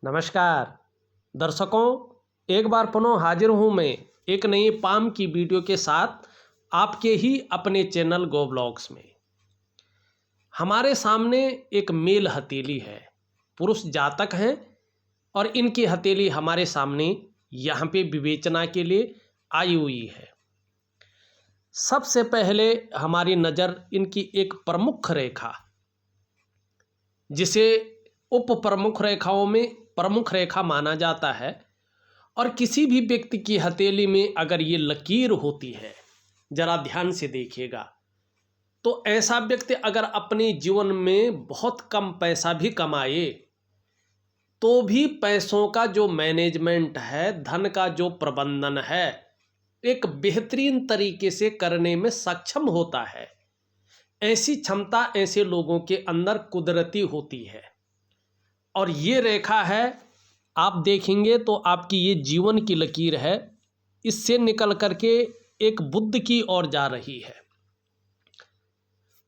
नमस्कार दर्शकों, एक बार पुनः हाजिर हूँ मैं एक नई पाम की वीडियो के साथ आपके ही अपने चैनल गो ब्लॉग्स में। हमारे सामने एक मेल हथेली है, पुरुष जातक हैं और इनकी हथेली हमारे सामने यहाँ पे विवेचना के लिए आई हुई है। सबसे पहले हमारी नज़र इनकी एक प्रमुख रेखा, जिसे उप प्रमुख रेखाओं में प्रमुख रेखा माना जाता है, और किसी भी व्यक्ति की हथेली में अगर ये लकीर होती है, जरा ध्यान से देखिएगा, तो ऐसा व्यक्ति अगर अपने जीवन में बहुत कम पैसा भी कमाए तो भी पैसों का जो मैनेजमेंट है, धन का जो प्रबंधन है, एक बेहतरीन तरीके से करने में सक्षम होता है। ऐसी क्षमता ऐसे लोगों के अंदर कुदरती होती है। और ये रेखा है, आप देखेंगे तो आपकी ये जीवन की लकीर है, इससे निकल करके एक बुद्ध की ओर जा रही है।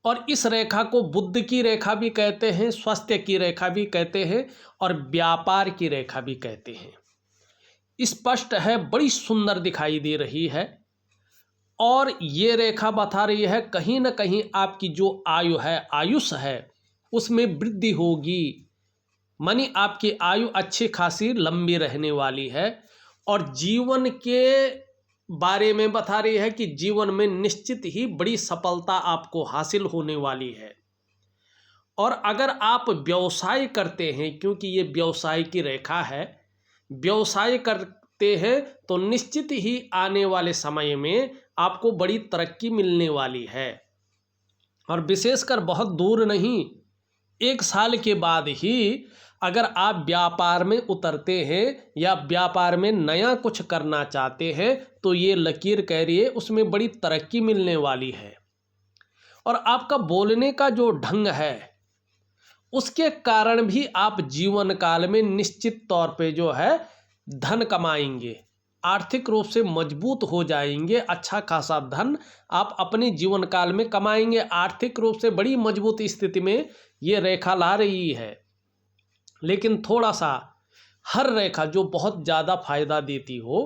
और इस रेखा को बुद्ध की रेखा भी कहते हैं, स्वास्थ्य की रेखा भी कहते हैं और व्यापार की रेखा भी कहते हैं। स्पष्ट है, बड़ी सुंदर दिखाई दे रही है। और ये रेखा बता रही है कहीं ना कहीं आपकी जो आयु है, आयुष है, उसमें वृद्धि होगी। मानी आपकी आयु अच्छी खासी लंबी रहने वाली है। और जीवन के बारे में बता रही है कि जीवन में निश्चित ही बड़ी सफलता आपको हासिल होने वाली है। और अगर आप व्यवसाय करते हैं, क्योंकि ये व्यवसाय की रेखा है, व्यवसाय करते हैं तो निश्चित ही आने वाले समय में आपको बड़ी तरक्की मिलने वाली है। और विशेषकर बहुत दूर नहीं, 1 साल के बाद ही अगर आप व्यापार में उतरते हैं या व्यापार में नया कुछ करना चाहते हैं तो ये लकीर कह रही है उसमें बड़ी तरक्की मिलने वाली है। और आपका बोलने का जो ढंग है, उसके कारण भी आप जीवन काल में निश्चित तौर पे जो है धन कमाएंगे, आर्थिक रूप से मजबूत हो जाएंगे। अच्छा खासा धन आप अपने जीवन काल में कमाएंगे। आर्थिक रूप से बड़ी मजबूत स्थिति में ये रेखा ला रही है। लेकिन थोड़ा सा, हर रेखा जो बहुत ज़्यादा फायदा देती हो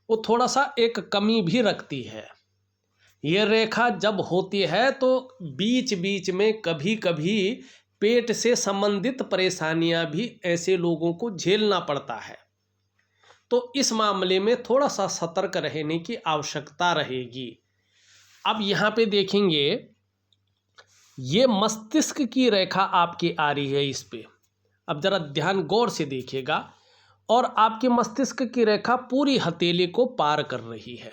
वो थोड़ा सा एक कमी भी रखती है। ये रेखा जब होती है तो बीच बीच में कभी कभी पेट से संबंधित परेशानियां भी ऐसे लोगों को झेलना पड़ता है। तो इस मामले में थोड़ा सा सतर्क रहने की आवश्यकता रहेगी। अब यहाँ पे देखेंगे, ये मस्तिष्क की रेखा आपकी आ रही है इस पे। अब ज़रा ध्यान गौर से देखिएगा, और आपके मस्तिष्क की रेखा पूरी हथेली को पार कर रही है,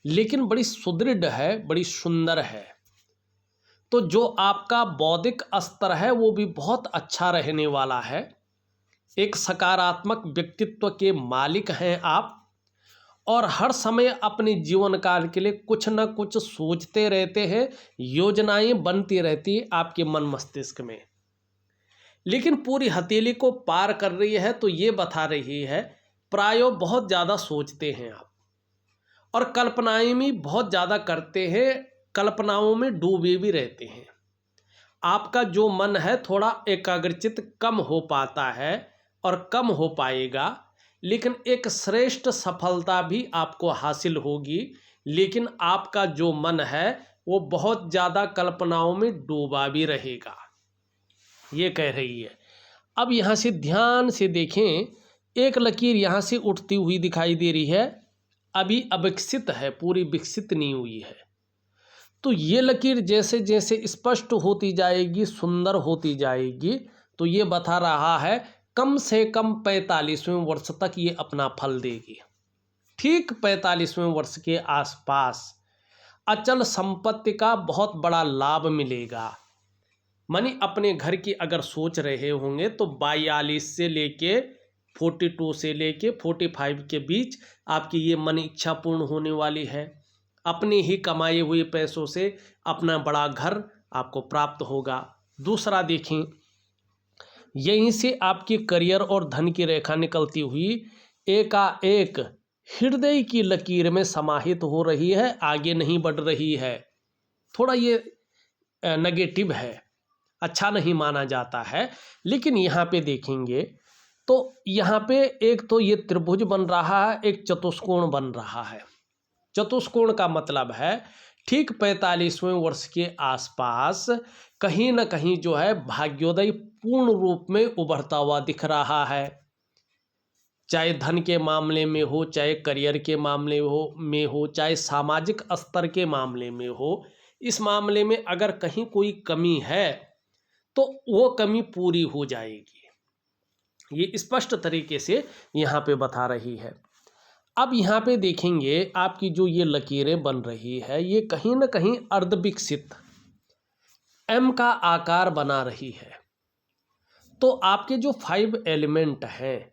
लेकिन बड़ी सुदृढ़ है, बड़ी सुंदर है। तो जो आपका बौद्धिक स्तर है वो भी बहुत अच्छा रहने वाला है। एक सकारात्मक व्यक्तित्व के मालिक हैं आप, और हर समय अपने जीवन काल के लिए कुछ न कुछ सोचते रहते हैं, योजनाएं बनती रहती है आपके मन मस्तिष्क में। लेकिन पूरी हथेली को पार कर रही है तो ये बता रही है प्रायों बहुत ज़्यादा सोचते हैं आप, और कल्पनाएं भी बहुत ज़्यादा करते हैं, कल्पनाओं में डूबे भी रहते हैं। आपका जो मन है थोड़ा एकाग्रचित कम हो पाता है और कम हो पाएगा, लेकिन एक श्रेष्ठ सफलता भी आपको हासिल होगी। लेकिन आपका जो मन है वो बहुत ज़्यादा कल्पनाओं में डूबा भी रहेगा, ये कह रही है। अब यहाँ से ध्यान से देखें, एक लकीर यहाँ से उठती हुई दिखाई दे रही है, अभी अविकसित है, पूरी विकसित नहीं हुई है। तो ये लकीर जैसे जैसे स्पष्ट होती जाएगी, सुंदर होती जाएगी, तो ये बता रहा है कम से कम 45वें वर्ष तक ये अपना फल देगी। ठीक 45वें वर्ष के आसपास अचल संपत्ति का बहुत बड़ा लाभ मिलेगा। मानी अपने घर की अगर सोच रहे होंगे तो 42 से लेके 42 से लेके 45 के बीच आपकी ये मन इच्छा पूर्ण होने वाली है। अपने ही कमाए हुए पैसों से अपना बड़ा घर आपको प्राप्त होगा। दूसरा देखें, यहीं से आपकी करियर और धन की रेखा निकलती हुई एकाएक हृदय की लकीर में समाहित हो रही है, आगे नहीं बढ़ रही है। थोड़ा ये नेगेटिव है, अच्छा नहीं माना जाता है। लेकिन यहाँ पे देखेंगे तो यहाँ पे एक तो ये त्रिभुज बन रहा है, एक चतुष्कोण बन रहा है। चतुष्कोण का मतलब है ठीक 45वें वर्ष के आसपास कहीं न कहीं जो है भाग्योदय पूर्ण रूप में उभरता हुआ दिख रहा है। चाहे धन के मामले में हो, चाहे करियर के मामले में हो, चाहे सामाजिक स्तर के मामले में हो, इस मामले में अगर कहीं कोई कमी है तो वो कमी पूरी हो जाएगी। ये स्पष्ट तरीके से यहाँ पे बता रही है। अब यहाँ पे देखेंगे आपकी जो ये लकीरें बन रही है, ये कहीं ना कहीं अर्धविकसित एम का आकार बना रही है। तो आपके जो 5 एलिमेंट हैं,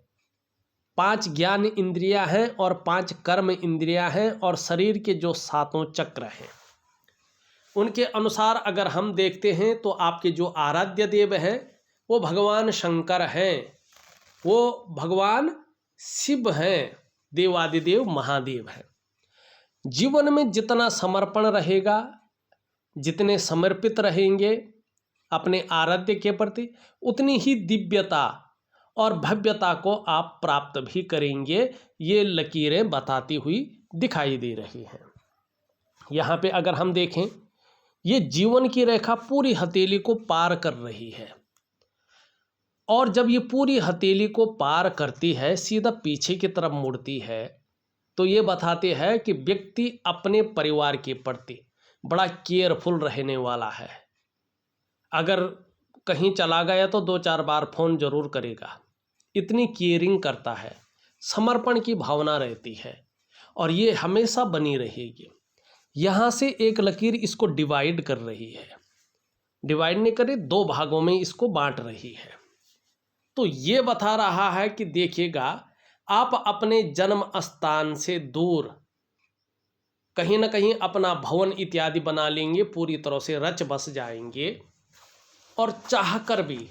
5 ज्ञान इंद्रियां हैं और 5 कर्म इंद्रियां हैं और शरीर के जो 7 चक्र हैं, उनके अनुसार अगर हम देखते हैं तो आपके जो आराध्य देव हैं वो भगवान शंकर हैं, वो भगवान शिव हैं, देवादिदेव महादेव हैं। जीवन में जितना समर्पण रहेगा, जितने समर्पित रहेंगे अपने आराध्य के प्रति, उतनी ही दिव्यता और भव्यता को आप प्राप्त भी करेंगे। ये लकीरें बताती हुई दिखाई दे रही हैं। यहाँ पे अगर हम देखें, ये जीवन की रेखा पूरी हथेली को पार कर रही है और जब ये पूरी हथेली को पार करती है, सीधा पीछे की तरफ मुड़ती है, तो ये बताते हैं कि व्यक्ति अपने परिवार के प्रति बड़ा केयरफुल रहने वाला है। अगर कहीं चला गया तो 2-4 बार फ़ोन ज़रूर करेगा, इतनी केयरिंग करता है, समर्पण की भावना रहती है और ये हमेशा बनी रहेगी। यहाँ से एक लकीर इसको डिवाइड कर रही है, डिवाइड नहीं करी, 2 भागों में इसको बांट रही है। तो ये बता रहा है कि देखिएगा, आप अपने जन्म स्थान से दूर कहीं ना कहीं अपना भवन इत्यादि बना लेंगे, पूरी तरह से रच बस जाएंगे और चाहकर भी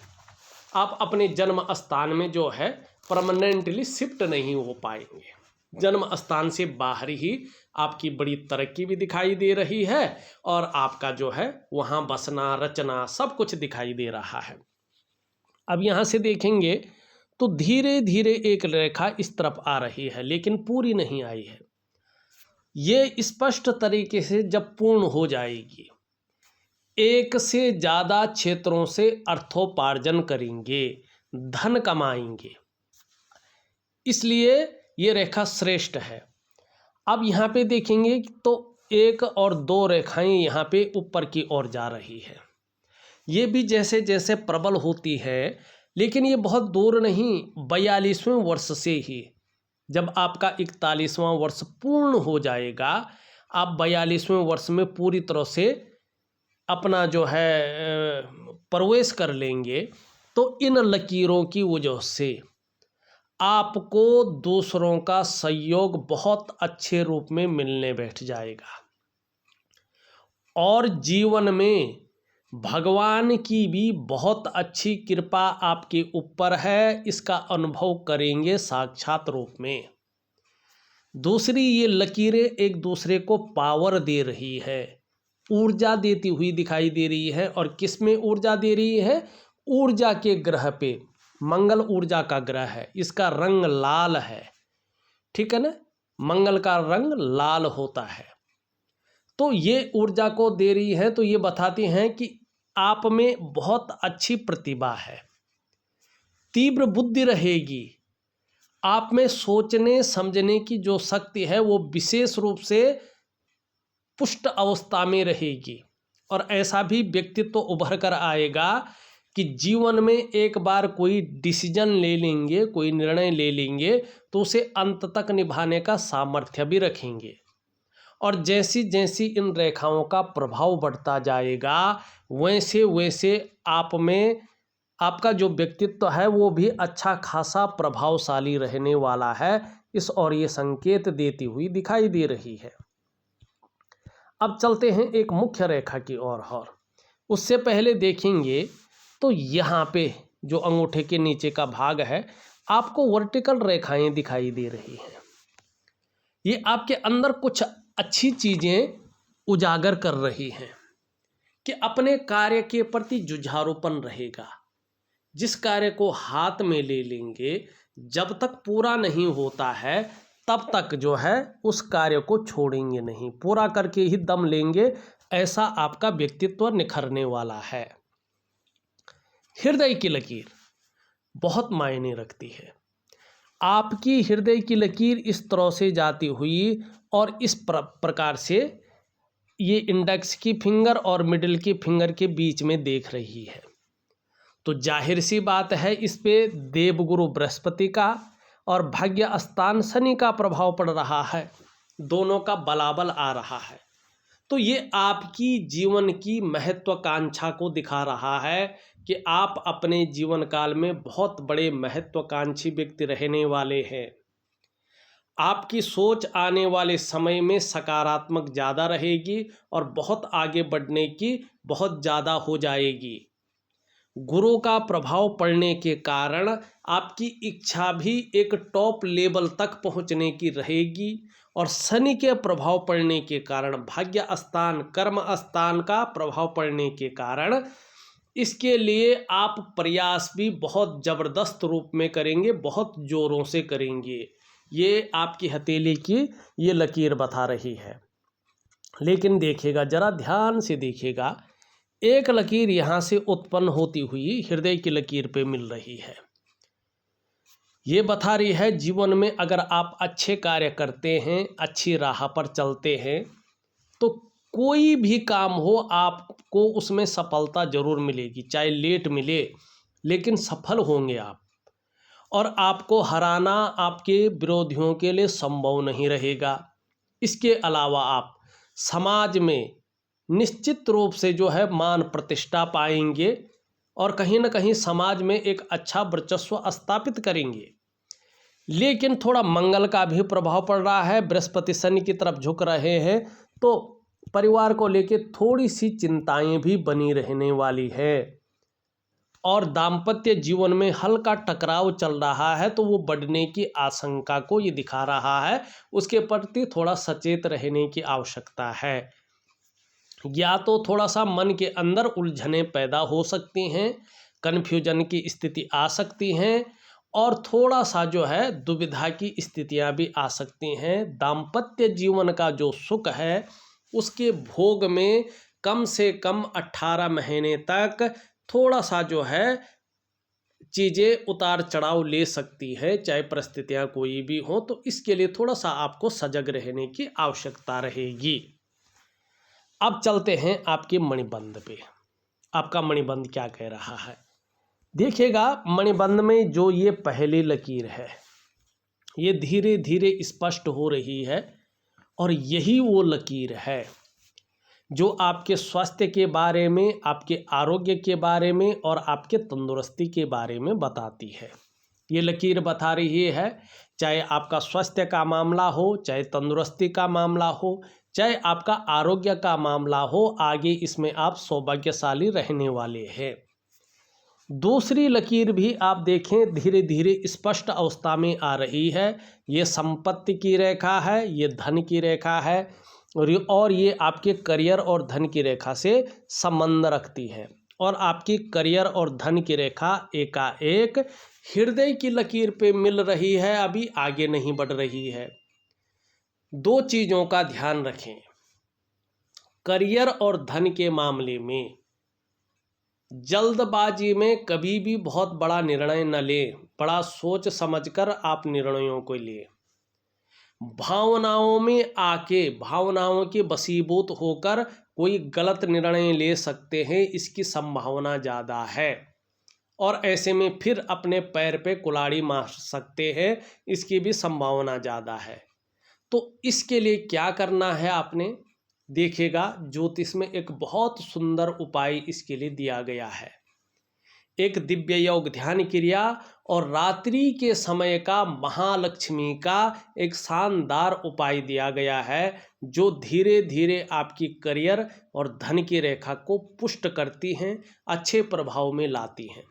आप अपने जन्म स्थान में जो है परमानेंटली शिफ्ट नहीं हो पाएंगे। जन्म स्थान से बाहर ही आपकी बड़ी तरक्की भी दिखाई दे रही है और आपका जो है वहाँ बसना, रचना सब कुछ दिखाई दे रहा है। अब यहाँ से देखेंगे तो धीरे धीरे एक रेखा इस तरफ आ रही है, लेकिन पूरी नहीं आई है। ये स्पष्ट तरीके से जब पूर्ण हो जाएगी, 1 से ज़्यादा क्षेत्रों से अर्थोपार्जन करेंगे, धन कमाएंगे, इसलिए ये रेखा श्रेष्ठ है। अब यहाँ पे देखेंगे तो 1 और 2 रेखाएं यहाँ पे ऊपर की ओर जा रही है। ये भी जैसे जैसे प्रबल होती है, लेकिन ये बहुत दूर नहीं, 42वें वर्ष से ही, जब आपका 41वां वर्ष पूर्ण हो जाएगा, आप 42वें वर्ष में पूरी तरह से अपना जो है प्रवेश कर लेंगे, तो इन लकीरों की वजह से आपको दूसरों का सहयोग बहुत अच्छे रूप में मिलने बैठ जाएगा और जीवन में भगवान की भी बहुत अच्छी कृपा आपके ऊपर है, इसका अनुभव करेंगे साक्षात रूप में। दूसरी, ये लकीरें एक दूसरे को पावर दे रही है, ऊर्जा देती हुई दिखाई दे रही है। और किस में ऊर्जा दे रही है? ऊर्जा के ग्रह पे। मंगल ऊर्जा का ग्रह है, इसका रंग लाल है, ठीक है ना, मंगल का रंग लाल होता है। तो ये ऊर्जा को दे रही है, तो ये बताती हैं कि आप में बहुत अच्छी प्रतिभा है, तीव्र बुद्धि रहेगी, आप में सोचने समझने की जो शक्ति है वो विशेष रूप से पुष्ट अवस्था में रहेगी। और ऐसा भी व्यक्तित्व उभर कर आएगा कि जीवन में एक बार कोई डिसीजन ले लेंगे, कोई निर्णय ले लेंगे, तो उसे अंत तक निभाने का सामर्थ्य भी रखेंगे। और जैसी जैसी इन रेखाओं का प्रभाव बढ़ता जाएगा, वैसे वैसे आप में आपका जो व्यक्तित्व है वो भी अच्छा खासा प्रभावशाली रहने वाला है, इस और ये संकेत देती हुई दिखाई दे रही है। अब चलते हैं एक मुख्य रेखा की ओर, और उससे पहले देखेंगे तो यहाँ पे जो अंगूठे के नीचे का भाग है, आपको वर्टिकल रेखाएं दिखाई दे रही हैं। ये आपके अंदर कुछ अच्छी चीज़ें उजागर कर रही हैं कि अपने कार्य के प्रति जुझारूपन रहेगा, जिस कार्य को हाथ में ले लेंगे, जब तक पूरा नहीं होता है तब तक जो है उस कार्य को छोड़ेंगे नहीं, पूरा करके ही दम लेंगे। ऐसा आपका व्यक्तित्व निखरने वाला है। हृदय की लकीर बहुत मायने रखती है। आपकी हृदय की लकीर इस तरह से जाती हुई और इस प्रकार से ये इंडेक्स की फिंगर और मिडिल की फिंगर के बीच में देख रही है, तो जाहिर सी बात है इस पे देवगुरु बृहस्पति का और भाग्य स्थान शनि का प्रभाव पड़ रहा है, दोनों का बलाबल आ रहा है। तो ये आपकी जीवन की महत्वाकांक्षा को दिखा रहा है कि आप अपने जीवन काल में बहुत बड़े महत्वाकांक्षी व्यक्ति रहने वाले हैं। आपकी सोच आने वाले समय में सकारात्मक ज़्यादा रहेगी और बहुत आगे बढ़ने की बहुत ज़्यादा हो जाएगी। गुरु का प्रभाव पड़ने के कारण आपकी इच्छा भी एक टॉप लेवल तक पहुंचने की रहेगी, और शनि के प्रभाव पड़ने के कारण, भाग्य स्थान कर्म स्थान का प्रभाव पड़ने के कारण इसके लिए आप प्रयास भी बहुत ज़बरदस्त रूप में करेंगे, बहुत ज़ोरों से करेंगे। ये आपकी हथेली की ये लकीर बता रही है। लेकिन देखिएगा, ज़रा ध्यान से देखिएगा, एक लकीर यहाँ से उत्पन्न होती हुई हृदय की लकीर पे मिल रही है। ये बता रही है जीवन में अगर आप अच्छे कार्य करते हैं, अच्छी राह पर चलते हैं, तो कोई भी काम हो आपको उसमें सफलता ज़रूर मिलेगी, चाहे लेट मिले लेकिन सफल होंगे आप। और आपको हराना आपके विरोधियों के लिए संभव नहीं रहेगा। इसके अलावा आप समाज में निश्चित रूप से जो है मान प्रतिष्ठा पाएंगे और कहीं ना कहीं समाज में एक अच्छा वर्चस्व स्थापित करेंगे। लेकिन थोड़ा मंगल का भी प्रभाव पड़ रहा है, बृहस्पति शनि की तरफ झुक रहे हैं, तो परिवार को लेके थोड़ी सी चिंताएं भी बनी रहने वाली है। और दाम्पत्य जीवन में हल्का टकराव चल रहा है, तो वो बढ़ने की आशंका को ये दिखा रहा है। उसके प्रति थोड़ा सचेत रहने की आवश्यकता है। या तो थोड़ा सा मन के अंदर उलझने पैदा हो सकती हैं, कन्फ्यूजन की स्थिति आ सकती हैं, और थोड़ा सा जो है दुविधा की स्थितियां भी आ सकती हैं। दाम्पत्य जीवन का जो सुख है उसके भोग में कम से कम 18 महीने तक थोड़ा सा जो है चीज़ें उतार चढ़ाव ले सकती है, चाहे परिस्थितियां कोई भी हो। तो इसके लिए थोड़ा सा आपको सजग रहने की आवश्यकता रहेगी। अब चलते हैं आपके मणिबंध पे। आपका मणिबंध क्या कह रहा है, देखिएगा। मणिबंध में जो ये पहली लकीर है ये धीरे धीरे स्पष्ट हो रही है, और यही वो लकीर है जो आपके स्वास्थ्य के बारे में, आपके आरोग्य के बारे में और आपके तंदुरुस्ती के बारे में बताती है। ये लकीर बता रही है, चाहे आपका स्वास्थ्य का मामला हो, चाहे तंदुरुस्ती का मामला हो, चाहे आपका आरोग्य का मामला हो, आगे इसमें आप सौभाग्यशाली रहने वाले हैं। दूसरी लकीर भी आप देखें धीरे धीरे स्पष्ट अवस्था में आ रही है। ये संपत्ति की रेखा है, ये धन की रेखा है, और ये आपके करियर और धन की रेखा से संबंध रखती है। और आपकी करियर और धन की रेखा एकाएक हृदय की लकीर पे मिल रही है, अभी आगे नहीं बढ़ रही है। दो चीज़ों का ध्यान रखें, करियर और धन के मामले में जल्दबाजी में कभी भी बहुत बड़ा निर्णय न लें, बड़ा सोच समझकर आप निर्णयों को लें। भावनाओं में आके, भावनाओं के वशीभूत होकर कोई गलत निर्णय ले सकते हैं, इसकी संभावना ज़्यादा है। और ऐसे में फिर अपने पैर पे कुल्हाड़ी मार सकते हैं, इसकी भी संभावना ज़्यादा है। तो इसके लिए क्या करना है आपने, देखिएगा ज्योतिष में एक बहुत सुंदर उपाय इसके लिए दिया गया है। एक दिव्य योग ध्यान क्रिया और रात्रि के समय का महालक्ष्मी का एक शानदार उपाय दिया गया है, जो धीरे धीरे आपकी करियर और धन की रेखा को पुष्ट करती हैं, अच्छे प्रभाव में लाती हैं।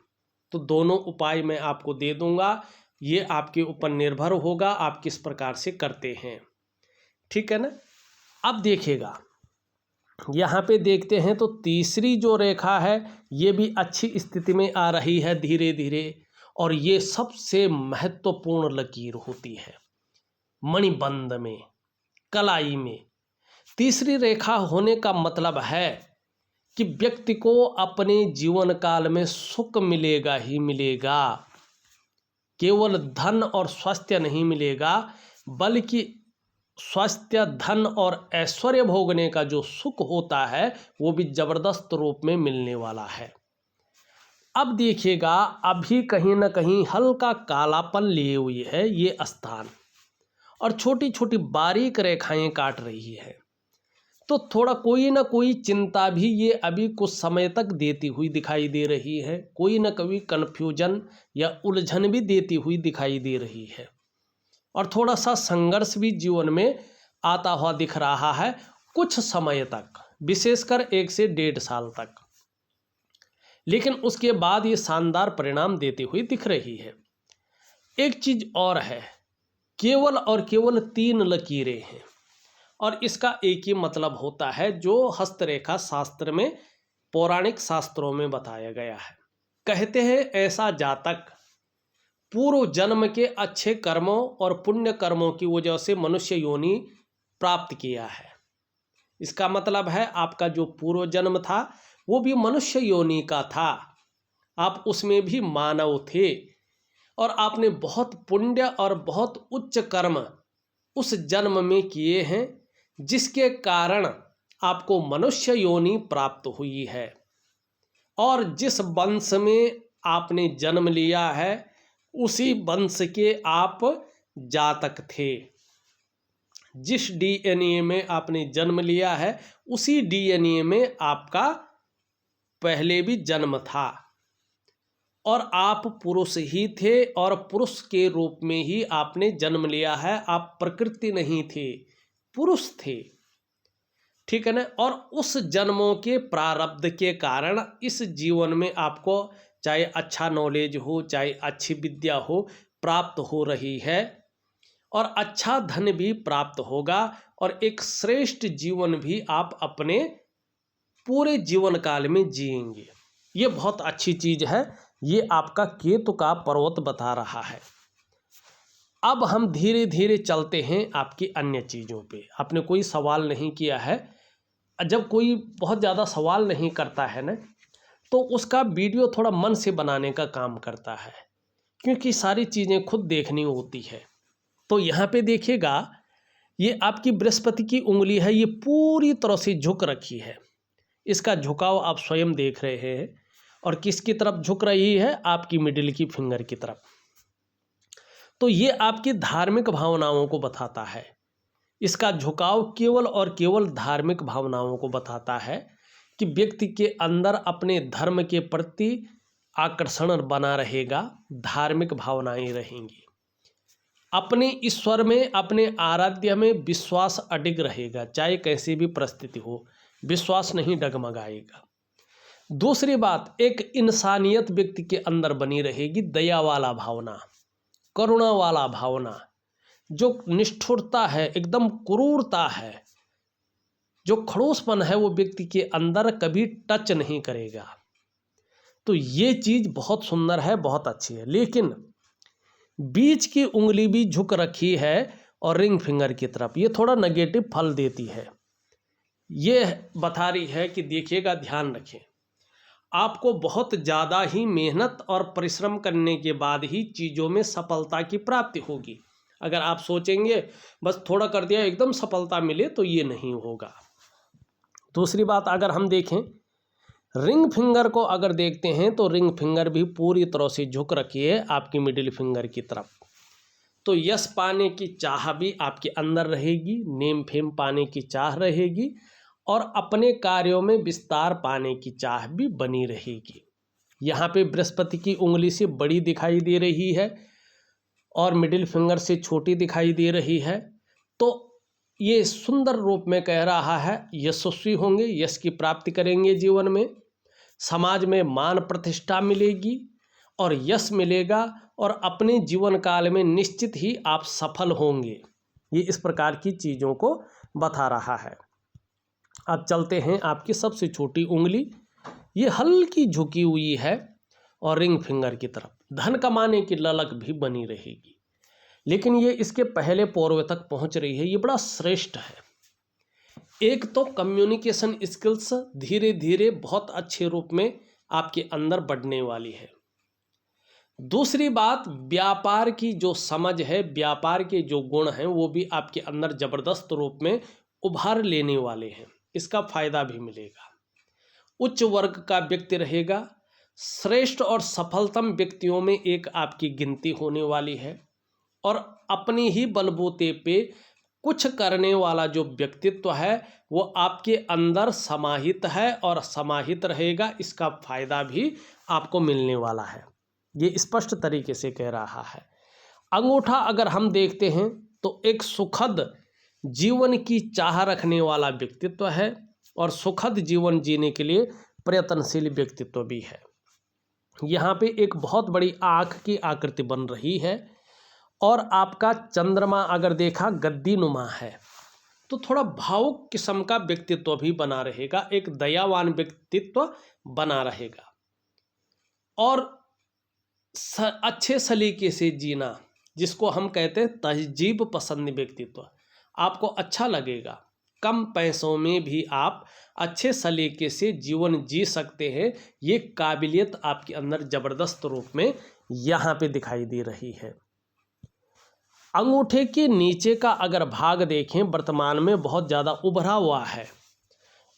तो दोनों उपाय मैं आपको दे दूंगा, ये आपके ऊपर निर्भर होगा आप किस प्रकार से करते हैं, ठीक है ना। अब देखिएगा, यहाँ पे देखते हैं तो तीसरी जो रेखा है ये भी अच्छी स्थिति में आ रही है धीरे धीरे, और ये सबसे महत्वपूर्ण लकीर होती है मणिबंध में, कलाई में। तीसरी रेखा होने का मतलब है कि व्यक्ति को अपने जीवन काल में सुख मिलेगा ही मिलेगा। केवल धन और स्वास्थ्य नहीं मिलेगा, बल्कि स्वास्थ्य, धन और ऐश्वर्य भोगने का जो सुख होता है वो भी जबरदस्त रूप में मिलने वाला है। अब देखिएगा, अभी कहीं ना कहीं हल्का कालापन लिए हुई है ये स्थान, और छोटी छोटी बारीक रेखाएं काट रही है। तो थोड़ा कोई ना कोई चिंता भी ये अभी कुछ समय तक देती हुई दिखाई दे रही है, कोई ना कोई कन्फ्यूजन या उलझन भी देती हुई दिखाई दे रही है, और थोड़ा सा संघर्ष भी जीवन में आता हुआ दिख रहा है कुछ समय तक, विशेषकर 1 से 1.5 साल तक। लेकिन उसके बाद ये शानदार परिणाम देती हुई दिख रही है। एक चीज और है, केवल और केवल 3 लकीरें हैं, और इसका एक ही मतलब होता है जो हस्तरेखा शास्त्र में, पौराणिक शास्त्रों में बताया गया है। कहते हैं ऐसा जातक पूर्व जन्म के अच्छे कर्मों और पुण्य कर्मों की वजह से मनुष्य योनि प्राप्त किया है। इसका मतलब है आपका जो पूर्व जन्म था वो भी मनुष्य योनि का था, आप उसमें भी मानव थे, और आपने बहुत पुण्य और बहुत उच्च कर्म उस जन्म में किए हैं, जिसके कारण आपको मनुष्य योनि प्राप्त हुई है। और जिस वंश में आपने जन्म लिया है उसी वंश के आप जातक थे। जिस डीएनए में आपने जन्म लिया है उसी डीएनए में आपका पहले भी जन्म था, और आप पुरुष ही थे, और पुरुष के रूप में ही आपने जन्म लिया है। आप प्रकृति नहीं थे, पुरुष थे, ठीक है ना। और उस जन्मों के प्रारब्ध के कारण इस जीवन में आपको चाहे अच्छा नॉलेज हो, चाहे अच्छी विद्या हो, प्राप्त हो रही है, और अच्छा धन भी प्राप्त होगा, और एक श्रेष्ठ जीवन भी आप अपने पूरे जीवन काल में जिएंगे। ये बहुत अच्छी चीज है, ये आपका केतु का पर्वत बता रहा है। अब हम धीरे धीरे चलते हैं आपकी अन्य चीज़ों पे। आपने कोई सवाल नहीं किया है। जब कोई बहुत ज़्यादा सवाल नहीं करता है ना, तो उसका वीडियो थोड़ा मन से बनाने का काम करता है, क्योंकि सारी चीज़ें खुद देखनी होती है। तो यहाँ पे देखिएगा, ये आपकी बृहस्पति की उंगली है, ये पूरी तरह से झुक रखी है। इसका झुकाव आप स्वयं देख रहे हैं, और किसकी तरफ झुक रही है? आपकी मिडिल की फिंगर की तरफ। तो ये आपकी धार्मिक भावनाओं को बताता है। इसका झुकाव केवल और केवल धार्मिक भावनाओं को बताता है कि व्यक्ति के अंदर अपने धर्म के प्रति आकर्षण बना रहेगा, धार्मिक भावनाएं रहेंगी, अपने ईश्वर में, अपने आराध्य में विश्वास अडिग रहेगा, चाहे कैसी भी परिस्थिति हो, विश्वास नहीं डगमगाएगा। दूसरी बात, एक इंसानियत व्यक्ति के अंदर बनी रहेगी, दया वाला भावना, करुणा वाला भावना। जो निष्ठुरता है, एकदम क्रूरता है, जो खड़ूसपन है, वो व्यक्ति के अंदर कभी टच नहीं करेगा। तो ये चीज़ बहुत सुंदर है, बहुत अच्छी है। लेकिन बीच की उंगली भी झुक रखी है और रिंग फिंगर की तरफ, ये थोड़ा नेगेटिव फल देती है। ये बता रही है कि देखिएगा, ध्यान रखें, आपको बहुत ज़्यादा ही मेहनत और परिश्रम करने के बाद ही चीज़ों में सफलता की प्राप्ति होगी। अगर आप सोचेंगे बस थोड़ा कर दिया एकदम सफलता मिले, तो ये नहीं होगा। दूसरी बात, अगर हम देखें रिंग फिंगर को, अगर देखते हैं तो रिंग फिंगर भी पूरी तरह से झुक रखी है आपकी मिडिल फिंगर की तरफ। तो यश पाने की चाह भी आपके अंदर रहेगी, नेम फेम पाने की चाह रहेगी, और अपने कार्यों में विस्तार पाने की चाह भी बनी रहेगी। यहाँ पे बृहस्पति की उंगली से बड़ी दिखाई दे रही है और मिडिल फिंगर से छोटी दिखाई दे रही है। तो ये सुंदर रूप में कह रहा है यशस्वी होंगे, यश की प्राप्ति करेंगे जीवन में, समाज में मान प्रतिष्ठा मिलेगी और यश मिलेगा, और अपने जीवन काल में निश्चित ही आप सफल होंगे। ये इस प्रकार की चीज़ों को बता रहा है। अब चलते हैं आपकी सबसे छोटी उंगली, ये हल्की झुकी हुई है और रिंग फिंगर की तरफ। धन कमाने की ललक भी बनी रहेगी, लेकिन ये इसके पहले पोर्वे तक पहुंच रही है। ये बड़ा श्रेष्ठ है। एक तो कम्युनिकेशन स्किल्स धीरे धीरे बहुत अच्छे रूप में आपके अंदर बढ़ने वाली है। दूसरी बात, व्यापार की जो समझ है, व्यापार के जो गुण हैं, वो भी आपके अंदर जबरदस्त रूप में उभार लेने वाले हैं। इसका फायदा भी मिलेगा। उच्च वर्ग का व्यक्ति रहेगा। श्रेष्ठ और सफलतम व्यक्तियों में एक आपकी गिनती होने वाली है और अपनी ही बलबूते पे कुछ करने वाला जो व्यक्तित्व है वो आपके अंदर समाहित है और समाहित रहेगा। इसका फायदा भी आपको मिलने वाला है, ये स्पष्ट तरीके से कह रहा है। अंगूठा अगर हम देखते हैं तो एक सुखद जीवन की चाह रखने वाला व्यक्तित्व है और सुखद जीवन जीने के लिए प्रयत्नशील व्यक्तित्व भी है। यहाँ पे एक बहुत बड़ी आँख की आकृति बन रही है और आपका चंद्रमा अगर देखा गद्दी नुमा है, तो थोड़ा भावुक किस्म का व्यक्तित्व भी बना रहेगा, एक दयावान व्यक्तित्व बना रहेगा और अच्छे सलीके से जीना, जिसको हम कहते हैं तहजीब पसंद व्यक्तित्व, आपको अच्छा लगेगा। कम पैसों में भी आप अच्छे सलीके से जीवन जी सकते हैं। ये काबिलियत आपके अंदर ज़बरदस्त रूप में यहाँ पे दिखाई दे रही है। अंगूठे के नीचे का अगर भाग देखें, वर्तमान में बहुत ज़्यादा उभरा हुआ है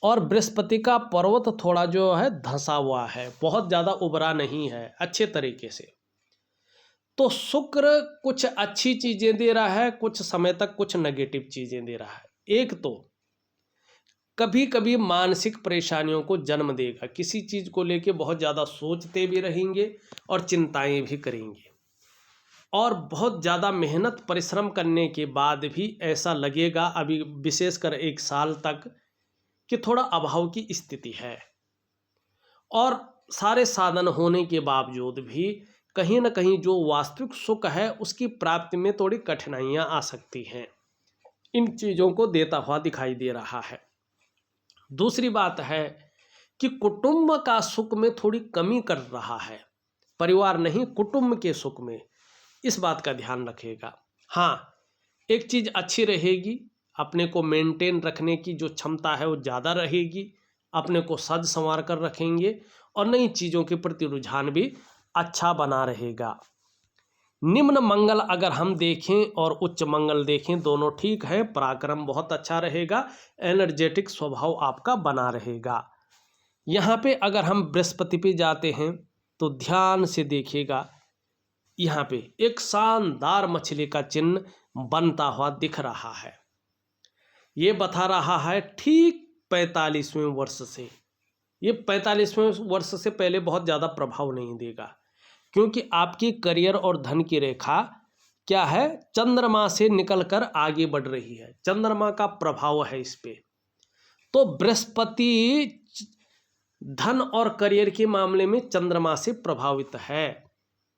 और बृहस्पति का पर्वत थोड़ा जो है धंसा हुआ है, बहुत ज़्यादा उभरा नहीं है अच्छे तरीके से। तो शुक्र कुछ अच्छी चीज़ें दे रहा है, कुछ समय तक कुछ नेगेटिव चीज़ें दे रहा है। एक तो कभी कभी मानसिक परेशानियों को जन्म देगा, किसी चीज़ को लेके बहुत ज़्यादा सोचते भी रहेंगे और चिंताएं भी करेंगे और बहुत ज़्यादा मेहनत परिश्रम करने के बाद भी ऐसा लगेगा, अभी विशेषकर 1 साल तक, कि थोड़ा अभाव की स्थिति है और सारे साधन होने के बावजूद भी कहीं ना कहीं जो वास्तविक सुख है उसकी प्राप्ति में थोड़ी कठिनाइयाँ आ सकती हैं। इन चीज़ों को देता हुआ दिखाई दे रहा है। दूसरी बात है कि कुटुंब का सुख में थोड़ी कमी कर रहा है, परिवार नहीं कुटुंब के सुख में, इस बात का ध्यान रखिएगा। हाँ, एक चीज़ अच्छी रहेगी, अपने को मेंटेन रखने की जो क्षमता है वो ज़्यादा रहेगी, अपने को सज संवार कर रखेंगे और नई चीज़ों के प्रति रुझान भी अच्छा बना रहेगा। निम्न मंगल अगर हम देखें और उच्च मंगल देखें, दोनों ठीक है। पराक्रम बहुत अच्छा रहेगा, एनर्जेटिक स्वभाव आपका बना रहेगा। यहाँ पे अगर हम बृहस्पति पे जाते हैं तो ध्यान से देखिएगा, यहाँ पे एक शानदार मछली का चिन्ह बनता हुआ दिख रहा है। ये बता रहा है ठीक 45वें वर्ष से, ये 45वें वर्ष से पहले बहुत ज़्यादा प्रभाव नहीं देगा, क्योंकि आपकी करियर और धन की रेखा क्या है, चंद्रमा से निकलकर आगे बढ़ रही है, चंद्रमा का प्रभाव है इस पे। तो बृहस्पति धन और करियर के मामले में चंद्रमा से प्रभावित है,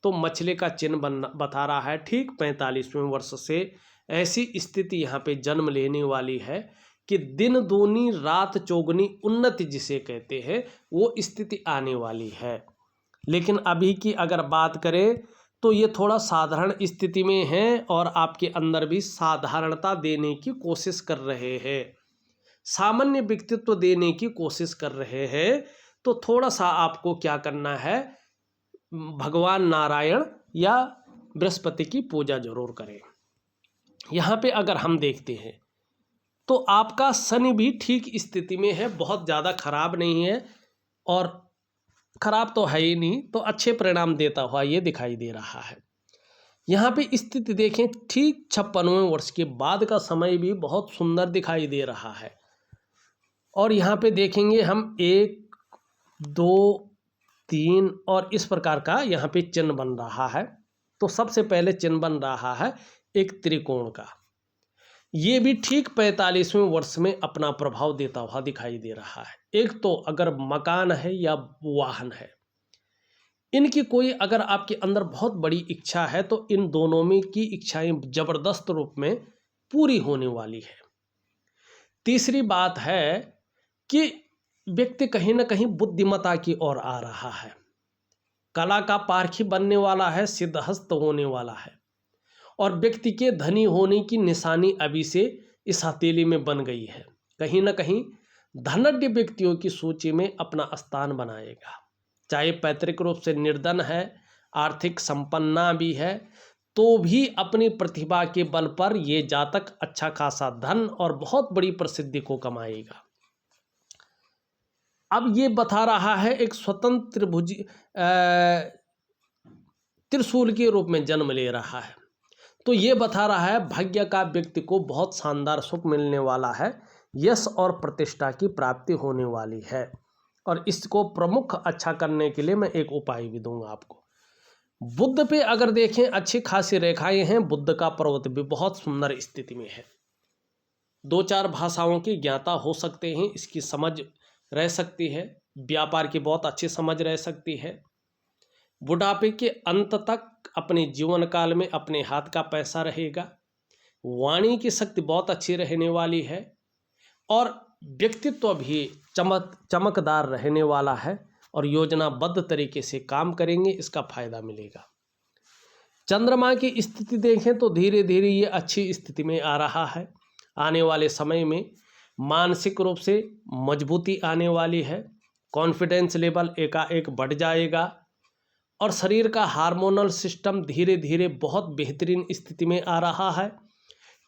तो मछली का चिन्ह बता रहा है ठीक 45वें वर्ष से ऐसी स्थिति यहाँ पे जन्म लेने वाली है कि दिन दूनी रात चौगुनी उन्नति जिसे कहते हैं वो स्थिति आने वाली है। लेकिन अभी की अगर बात करें तो ये थोड़ा साधारण स्थिति में है और आपके अंदर भी साधारणता देने की कोशिश कर रहे हैं, सामान्य व्यक्तित्व देने की कोशिश कर रहे हैं। तो थोड़ा सा आपको क्या करना है, भगवान नारायण या बृहस्पति की पूजा जरूर करें। यहाँ पे अगर हम देखते हैं तो आपका शनि भी ठीक स्थिति में है, बहुत ज़्यादा खराब नहीं है और खराब तो है ही नहीं, तो अच्छे परिणाम देता हुआ ये दिखाई दे रहा है। यहाँ पे स्थिति देखें, ठीक 56वें वर्ष के बाद का समय भी बहुत सुंदर दिखाई दे रहा है। और यहाँ पे देखेंगे हम 1 2 3 और इस प्रकार का यहाँ पे चिन्ह बन रहा है। तो सबसे पहले चिन्ह बन रहा है एक त्रिकोण का, ये भी ठीक 45वें वर्ष में अपना प्रभाव देता हुआ दिखाई दे रहा है। एक तो अगर मकान है या वाहन है, इनकी कोई अगर आपके अंदर बहुत बड़ी इच्छा है तो इन दोनों में की इच्छाएं जबरदस्त रूप में पूरी होने वाली है। तीसरी बात है कि व्यक्ति कहीं ना कहीं बुद्धिमत्ता की ओर आ रहा है, कला का पारखी बनने वाला है, सिद्धहस्त होने वाला है, और व्यक्ति के धनी होने की निशानी अभी से इस हथेली में बन गई है। कहीं ना कहीं धनाढ्य व्यक्तियों की सूची में अपना स्थान बनाएगा। चाहे पैतृक रूप से निर्धन है, आर्थिक संपन्ना भी है, तो भी अपनी प्रतिभा के बल पर ये जातक अच्छा खासा धन और बहुत बड़ी प्रसिद्धि को कमाएगा। अब ये बता रहा है एक स्वतंत्र त्रिशूल के रूप में जन्म ले रहा है, तो ये बता रहा है भाग्य का व्यक्ति को बहुत शानदार सुख मिलने वाला है, यश और प्रतिष्ठा की प्राप्ति होने वाली है। और इसको प्रमुख अच्छा करने के लिए मैं एक उपाय भी दूंगा आपको। बुध पे अगर देखें अच्छी खासी रेखाएं हैं, बुध का पर्वत भी बहुत सुंदर स्थिति में है। 2-4 भाषाओं के ज्ञाता हो सकते हैं, इसकी समझ रह सकती है, व्यापार की बहुत अच्छी समझ रह सकती है। बुढ़ापे के अंत तक अपने जीवन काल में अपने हाथ का पैसा रहेगा। वाणी की शक्ति बहुत अच्छी रहने वाली है और व्यक्तित्व भी चमकदार रहने वाला है और योजनाबद्ध तरीके से काम करेंगे, इसका फायदा मिलेगा। चंद्रमा की स्थिति देखें तो धीरे धीरे ये अच्छी स्थिति में आ रहा है। आने वाले समय में मानसिक रूप से मजबूती आने वाली है, कॉन्फिडेंस लेवल एकाएक बढ़ जाएगा और शरीर का हार्मोनल सिस्टम धीरे धीरे बहुत बेहतरीन स्थिति में आ रहा है।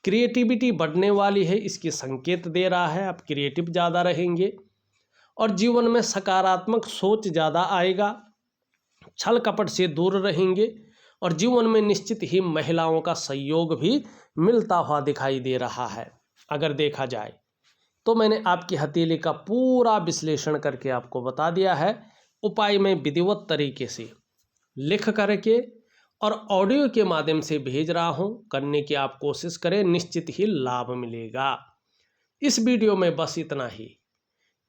क्रिएटिविटी बढ़ने वाली है, इसकी संकेत दे रहा है। आप क्रिएटिव ज़्यादा रहेंगे और जीवन में सकारात्मक सोच ज़्यादा आएगा, छल कपट से दूर रहेंगे और जीवन में निश्चित ही महिलाओं का सहयोग भी मिलता हुआ दिखाई दे रहा है। अगर देखा जाए तो मैंने आपकी हथेली का पूरा विश्लेषण करके आपको बता दिया है। उपाय में विधिवत तरीके से लिख करके और ऑडियो के माध्यम से भेज रहा हूं, करने की आप कोशिश करें, निश्चित ही लाभ मिलेगा। इस वीडियो में बस इतना ही।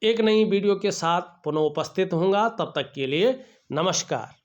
एक नई वीडियो के साथ पुनः उपस्थित होऊंगा, तब तक के लिए नमस्कार।